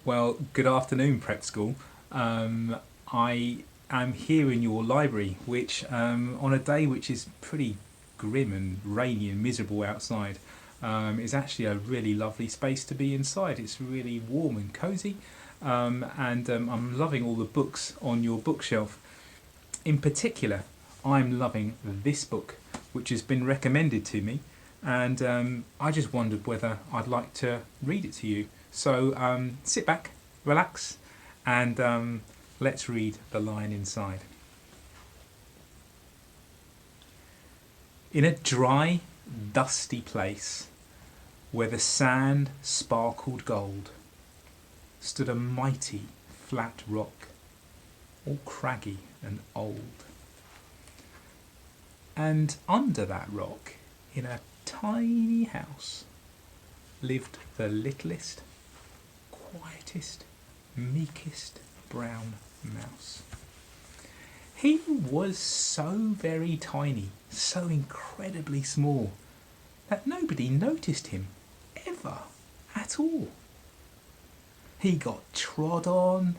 Well, good afternoon, Prep School. I am here in your library, which on a day which is pretty grim and rainy and miserable outside, is actually a really lovely space to be inside. It's really warm and cosy, and I'm loving all the books on your bookshelf. In particular, I'm loving this book, which has been recommended to me, and I just wondered whether I'd like to read it to you. So sit back, relax, and let's read The Lion Inside. In a dry, dusty place, where the sand sparkled gold, stood a mighty flat rock, all craggy and old. And under that rock, in a tiny house, lived the littlest, quietest, meekest brown mouse. He was so very tiny, so incredibly small, that nobody noticed him ever at all. He got trod on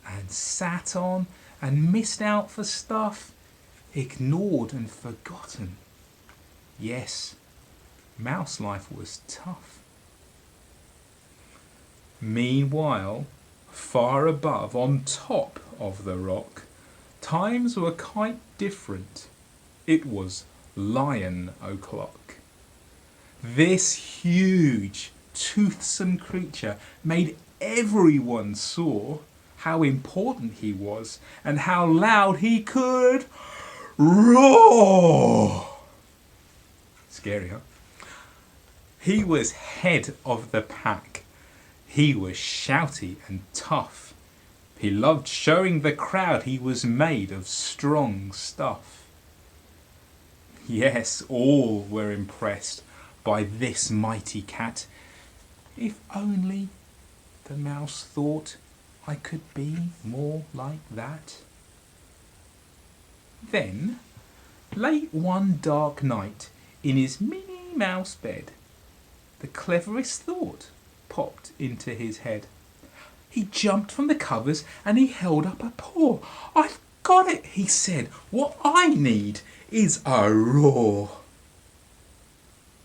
and sat on and missed out for stuff, ignored and forgotten. Yes, mouse life was tough. Meanwhile, far above, on top of the rock, times were quite different. It was Lion o'clock. This huge, toothsome creature made everyone saw how important he was and how loud he could roar. Scary, huh? He was head of the pack. He was shouty and tough. He loved showing the crowd he was made of strong stuff. Yes, all were impressed by this mighty cat. If only, the mouse thought, I could be more like that. Then, late one dark night, in his Minnie Mouse bed, the cleverest thought popped into his head. He jumped from the covers and he held up a paw. I've got it, he said. What I need is a roar.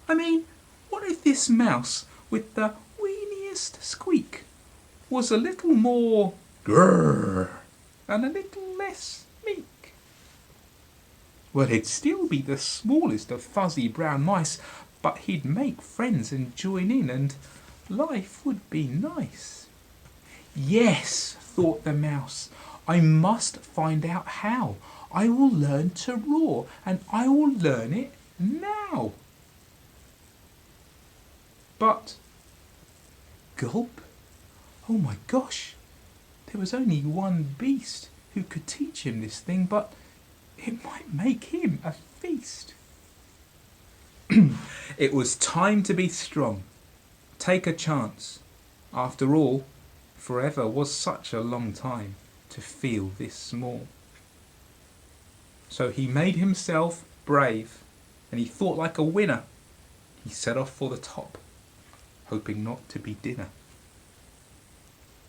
I mean, what if this mouse with the weeniest squeak was a little more grrr and a little less meek? Well, he'd still be the smallest of fuzzy brown mice, but he'd make friends and join in, and life would be nice. Yes, thought the mouse, I must find out how. I will learn to roar, and I will learn it now. But, gulp, oh my gosh, there was only one beast who could teach him this thing, but it might make him a feast. It was time to be strong, take a chance. After all, forever was such a long time to feel this small. So he made himself brave, and he thought like a winner. He set off for the top, hoping not to be dinner.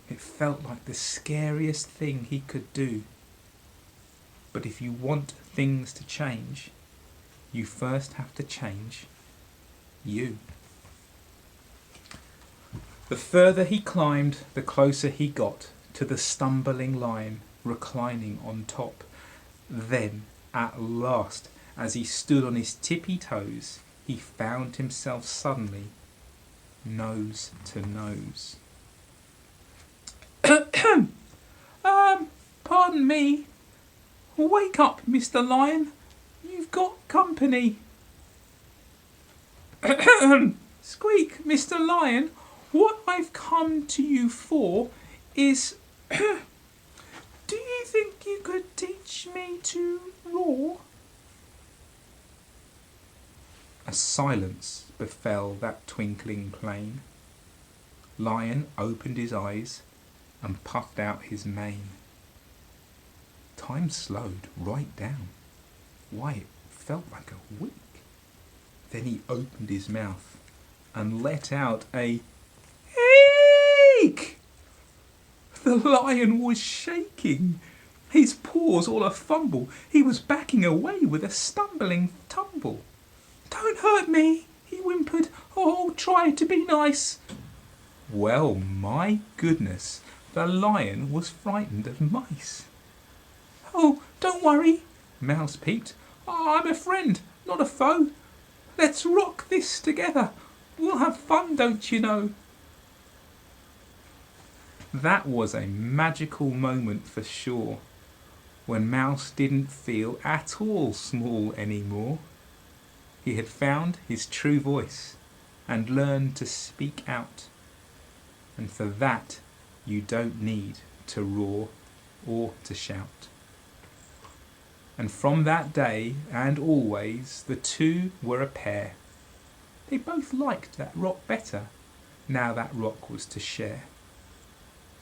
It felt like the scariest thing he could do. But if you want things to change, you first have to change you. The further he climbed, the closer he got to the stumbling lion reclining on top. Then, at last, as he stood on his tippy toes, he found himself suddenly nose to nose. Pardon me. Wake up, Mr. Lion. You've got company. Squeak, Mr. Lion. What I've come to you for is... Do you think you could teach me to roar? A silence befell that twinkling plain. Lion opened his eyes and puffed out his mane. Time slowed right down. Why, it felt like a week. Then he opened his mouth and let out a eek. The lion was shaking, his paws all a fumble. He was backing away with a stumbling tumble. "Don't hurt me," he whimpered. "Oh, try to be nice." Well, my goodness, the lion was frightened of mice. "Oh, don't worry," Mouse peeped. "I'm a friend, not a foe. Let's rock this together. We'll have fun, don't you know." That was a magical moment for sure, when Mouse didn't feel at all small anymore. He had found his true voice and learned to speak out. And for that, you don't need to roar or to shout. And from that day and always, the two were a pair. They both liked that rock better, now that rock was to share.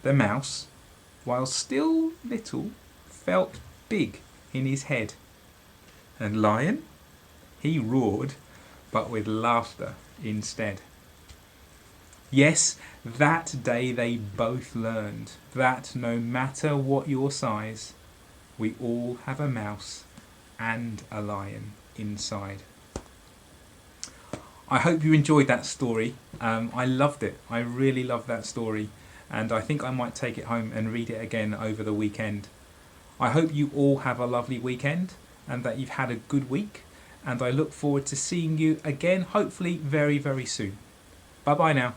The mouse, while still little, felt big in his head. And Lion, he roared, but with laughter instead. Yes, that day they both learned that no matter what your size, we all have a mouse and a lion inside. I hope you enjoyed that story. I loved it. I really loved that story. And I think I might take it home and read it again over the weekend. I hope you all have a lovely weekend and that you've had a good week. And I look forward to seeing you again, hopefully very, very soon. Bye bye now.